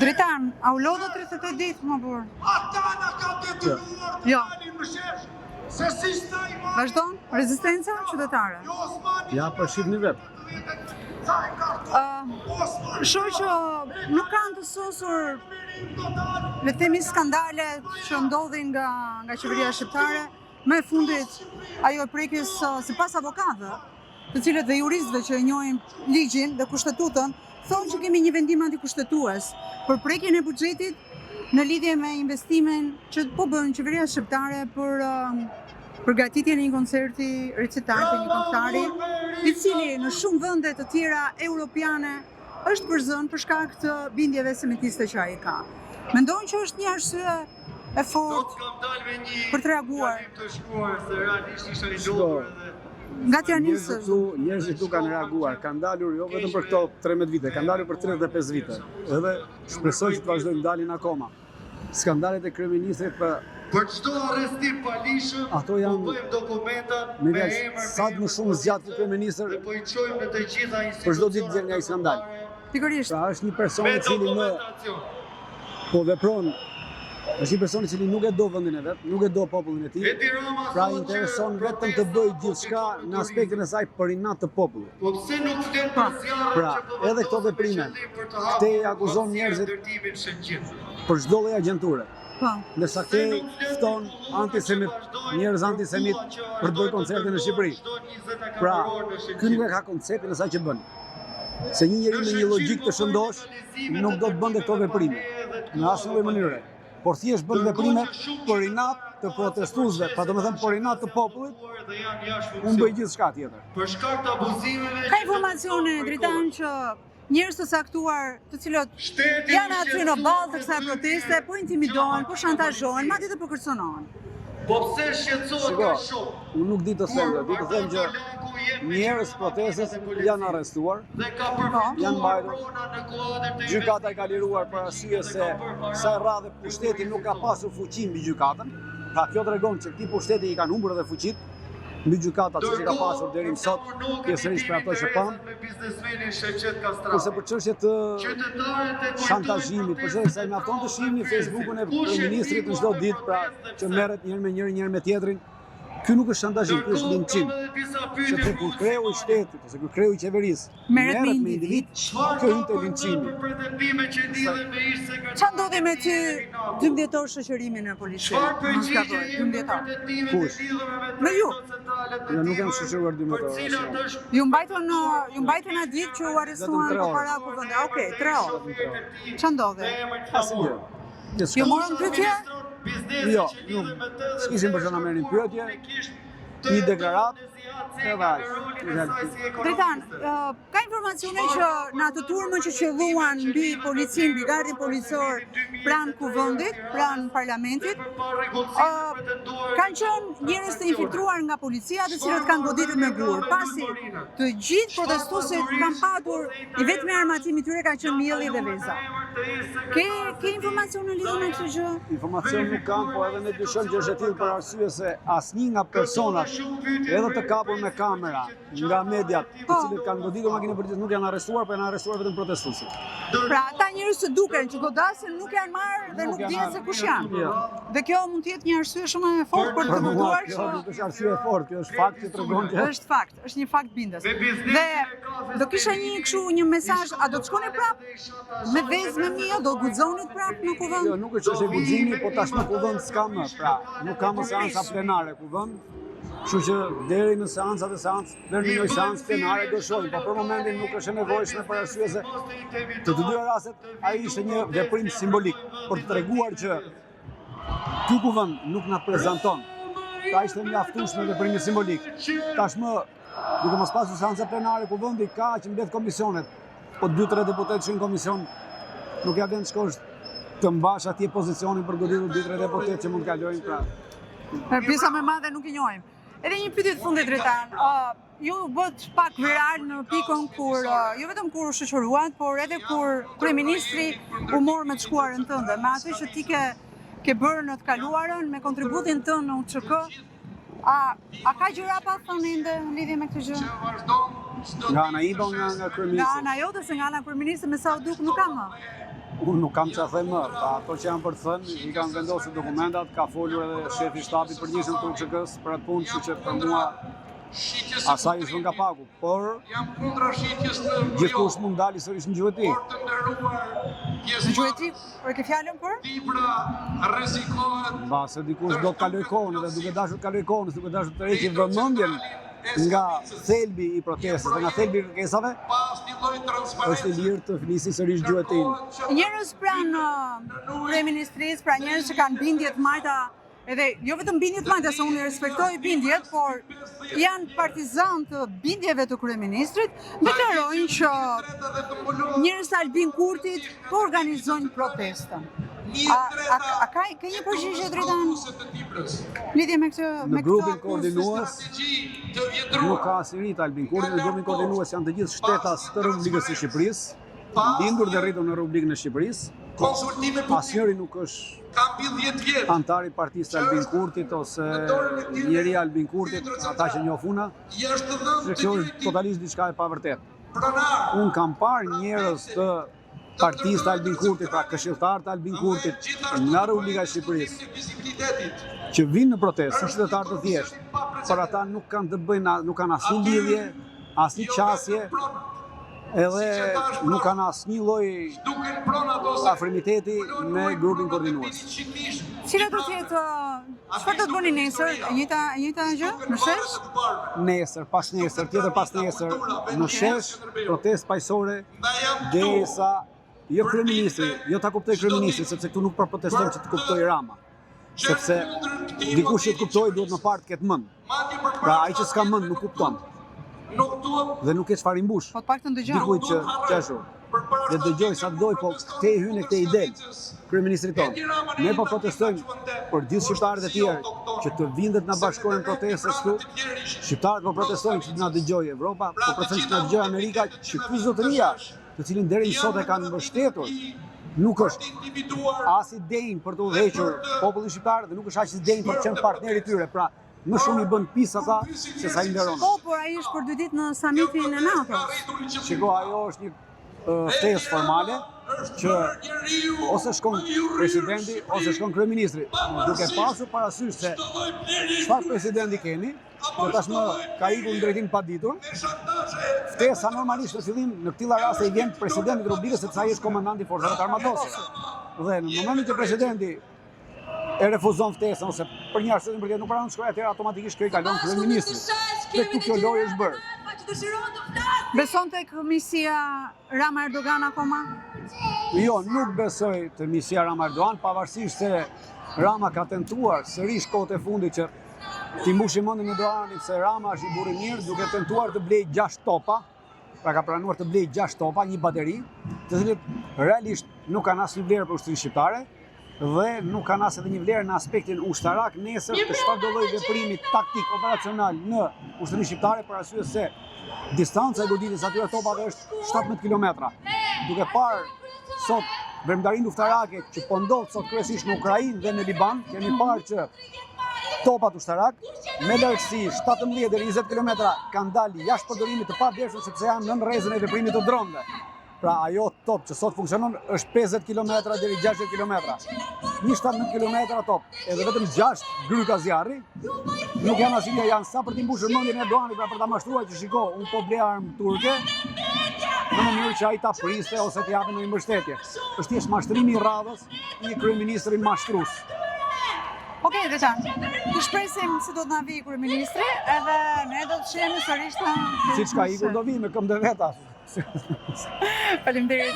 Dritan, a u lodhë 38 ditë, më burë? Ata na ka detyruar të dalin më shesh. Se si staj marrë. Vazhdon? Rezistenca qytetare? Jo Osmani. Ja, përshqip një vetë. Shoh që nuk kanë të sosur, le të themi, skandalet që ndodhin nga qeveria shqiptare. Më e fundit, ajo e prekjes sipas avokatëve, të cilët dhe juristëve që e njohin ligjin dhe kushtetutën, thonë që kemi një vendim antikushtetues për prekjen e buxhetit në lidhje me investimin që po bën qeveria shqiptare për përgatitjen e një koncerti recital të një këngëtari, i cili në shumë vende të tjera europiane është përzënë për shkak të bindjeve semitiste që ai ka. Mendojnë që është një arsye e fortë për të reaguar. Nga Tiranisi. Njerëzit tu kanë reaguar, kanë dalur jo vetëm për këto 13 vite, kanë dalur për 35 vite. Edhe shpresoj që të vazhdojnë dalin akoma. Skandalet e kryeministrit për çdo arrestim palishëm, ato janë bëjmë dokumentat me emër. Sa më shumë zgjat ky kryeministër, po i çojmë në të gjitha institucionet. Për çdo ditë del nga ai skandal. Pikërisht. Pra është një person i cili po vepron. Është një person i cili nuk e do vendin e vet, nuk e do popullin e tij. Pra intereson vetëm të bëjë gjithçka në aspektin e saj për inat të popullit. Po pse nuk flet për zjarrin pra, edhe këto veprime, këte akuzon njerëzit për çdo lloj agjenture. Ndërsa këte fton njerëz antisemit për të bërë koncertin në Shqipëri. Pra, ky nuk e ka konceptin e saj që bën. Se një njeri me një logjik të shëndosh nuk do të bënte këto veprime në asnjë mënyrë. Por thjesht bën veprime për inat të protestuesve, pa domethënë për inat të popullit, unë bëj gjithçka tjetër. Për shkak të abuzimeve. Ka informacione Dritan që njerëz të saktuar, të cilët janë aty në ballë të kësaj proteste, po intimidohen, po shantazhohen, madje të përkërconohen. Po pse shqetësohet kaq shumë? Unë nuk di të them, di të them që njerëz protestës janë arrestuar, janë mbajtur. Gjykata e ka liruar për arsye se sa radhë pushteti nuk ka pasur fuqi mbi gjykatën. Pra kjo tregon që këtij pushteti i kanë humbur edhe fuqitë mbi gjykata që ka pasur deri më sot, pjesërisht për ato që panë. Kurse për çështje të shantazhimit, për çështje se mjafton të shihni Facebookun e kryeministrit në çdo ditë, pra që merret njëri me njëri, njëri me tjetrin. Ky nuk është shantazhim, ky është linçim. Sepse kur kreu i shtetit ose kur kreu i qeverisë merret me individ, kjo hyn te linçimi. Çfarë ndodhi me ty 12 orë shoqërimin në polici? Mos gaboj, 12 orë. Kush? Me ju. Ja nuk jam shoqëruar 12 orë. Ju mbajtën atë ditë që u arrestuan para kuvendit. Okej, 3 orë. Çfarë ndodhi? Asnjë. Ju morën pyetje? Jo, nuk. S'kishim për që na merrin pyetje. Një deklaratë. Dritan, ka informacione që në atë turmën që qelluan mbi policin, brigardin policor pranë kuvendit, pranë parlamentit, kanë qenë njerëz të infiltruar nga policia, të cilët kanë goditur me gur. Pasi të gjithë protestuesit kanë patur i vetmi armatimi i tyre ka qenë mielli dhe veza. Ke informacione lidhur me këtë gjë? Informacion nuk kam, po edhe ne dyshojmë që është e tillë për arsye se asnjë nga personat edhe të kapur me kamera nga mediat, të cilët kanë goditur makinën policisë nuk janë arrestuar, por janë arrestuar vetëm protestuesit. Pra ata njerëz që duken, që godasin, nuk janë marrë dhe nuk dihen se kush janë. Dhe kjo mund të jetë një arsye shumë e fortë për të menduar që kjo është arsye e fortë, kjo është fakt që tregon që është fakt, është një fakt bindes. Dhe do kisha një mesazh, a do të shkoni prapë me vezë me mia, do guxonit prapë në kuvend? Jo, nuk është çështje guximi, po tash në kuvend s'kam më, pra nuk kam më seanca plenare kuvend. Kështu që deri në seancat e deri në një seancë plenare do shohim, por për momentin nuk është e nevojshme për arsye se të dy rastet ai ishte një veprim simbolik për të treguar që ky kuvend nuk na prezanton. Pra ishte mjaftueshme veprimi simbolik. Tashmë, duke mos pasur seanca plenare kuvendi ka që mbet komisionet, po 2-3 deputet që në komision nuk ja vjen shkosh të mbash atje pozicionin për goditur 2-3 deputet që mund të kalojnë pra. Pjesa më e madhe nuk i njohim. Edhe një pyetje të fundit Dritan. Ju bët pak viral në pikën kur jo vetëm kur u shoqëruat, por edhe kur kryeministri u mor me të shkuarën tënde, me atë që ti ke bërë në të kaluarën me kontributin tënd në UÇK. A ka gjëra pa thënë ende në lidhje me këtë gjë? Nga ana ime nga kryeministri. Nga ana jote se nga ana kryeministrit me sa u duk nuk ka më. unë nuk kam që them më, ato që janë për të thënë, i kanë vendosur dokumentat, ka folur edhe shefi shtapit përgjithshëm të UÇK-s për atë punë, kështu që për mua asaj është vënë nga pagu, por gjithkush mund dali sërish në gjuhëti. Në gjuhëti, për ke fjalën për? Mbase dikush do të kaloj kohën dhe duke dashur të kaloj kohën, duke dashur të rreqë vëmendjen nga thelbi i protestës dhe nga thelbi i kërkesave, është i lirë të flisë sërish gjuhëtin. Njerëz pranë kryeministrisë, pra njerëz që kanë bindje të majta, edhe jo vetëm bindje të majta, se unë i respektoj bindjet, por janë partizan të bindjeve të kryeministrit, deklarojnë që njerëz të Albin Kurtit po organizojnë protestën. A ka një përgjigje Dritan lidhje me këtë? Në grupin koordinues nuk ka asnjëri të Albin Kurtit, në grupin koordinues janë të gjithë shtetas të Republikës së Shqipërisë, lindur dhe rritur në Republikën e Shqipërisë. Asnjëri nuk është antar i partisë të Albin Kurtit ose njeri Albin Kurtit, ata që njoh funa, se kjo është totalisht diçka e pavërtetë. Unë kam parë njerëz të partisë të Albin Kurtit, pra këshilltar të Albin Kurtit nga Republika e Shqipërisë, që vinë në protestë, si qytetarë të thjeshtë, por ata nuk kanë të bëjnë, nuk kanë asnjë lidhje, asnjë qasje, edhe nuk kanë asnjë lloj afrimiteti me grupin koordinues. Cila do të jetë, çfarë do të bëni nesër? E njëjta gjë? Në shesh? Nesër, pas nesër, tjetër pas nesër, në shesh, protestë paqësore, derisa jo kryeministri, jo ta kuptoj kryeministri, sepse këtu nuk protestojmë që të kuptoj Rama. Sepse dikush që të kuptoj duhet më parë të ketë mend. Pra ai që s'ka mend nuk kupton. Dhe nuk e çfarë i mbush. Po të paktën dëgjoj. Dikujt që qeshu. Dhe dëgjoj sa doj, po këtej hyn e këtej del. Kryeministri tonë. Ne po protestojmë për gjithë shqiptarët e tjerë që të vinë dhe të na bashkojnë protestës këtu. Shqiptarët po protestojnë që të na dëgjojë Evropa, po protestojnë që të na dëgjojë Amerika, që ky zotëria, të cilin deri sot e kanë mbështetur, nuk është as i denjë për të udhëhequr popullin shqiptar dhe nuk është as i denjë për të qenë partneri i tyre. Pra, më shumë i bën pis ata se sa i nderon. Po, por ai është për 2 ditë në samitin e NATO-s. Shiko, ajo është një ftesë formale që ose shkon presidenti ose shkon kryeministri, duke pasur parasysh se çfarë presidenti keni, që tashmë ka ikur në drejtim paditur. Ftesa normalisht në fillim në këtilla raste i vjen presidenti i Republikës sepse ai është komandanti i forcave të armatose. Dhe në momentin që presidenti e refuzon ftesën ose për një arsye nuk pranon të shkojë, atëherë automatikisht kjo i kalon kryeministrit. Dhe këtu kjo lojë është bërë. Beson tek misia Rama Erdogan akoma? Jo, nuk besoj të misia Rama Erdogan, pavarësisht se Rama ka tentuar sërish kohët e fundit që t'i mbushi mendin Erdoganit se Rama është i burr i mirë, duke tentuar të blejë 6 topa, pra ka pranuar të blejë 6 topa, një bateri, të cilët realisht nuk kanë asnjë vlerë për ushtrinë shqiptare dhe nuk kanë as edhe një vlerë në aspektin ushtarak nesër të çfarëdo lloj veprimi taktik operacional në ushtrinë shqiptare, për arsye se distanca e goditjes atyre topave është 17 kilometra. Duke parë sot vëmendarinë luftarake që po ndodh sot kryesisht në Ukrainë dhe në Liban, kemi parë që topat ushtarak me largësi 17 deri 20 kilometra kanë dalë jashtë përdorimit të pavlerësshëm sepse janë në rrezën e veprimit të dronëve. Pra ajo top që sot funksionon është 50 km deri 60 km. Një 17 km top, edhe vetëm 6 gryka zjarri, nuk janë asnjë, janë sa për t'i mbushur mendjen e Erdoganit, pra për ta mashtruar që shiko, unë po blej armë turke, në mënyrë që ai ta priste ose t'i japë në mbështetje. Është thjesht mashtrimi i radhës i kryeministrit mashtrues. Okej, Dritan, të shpresim se do të na vijë kryeministri, edhe ne do të shihemi sërish të... Siç ka ikur do vi me këmbë veta. Faleminderit.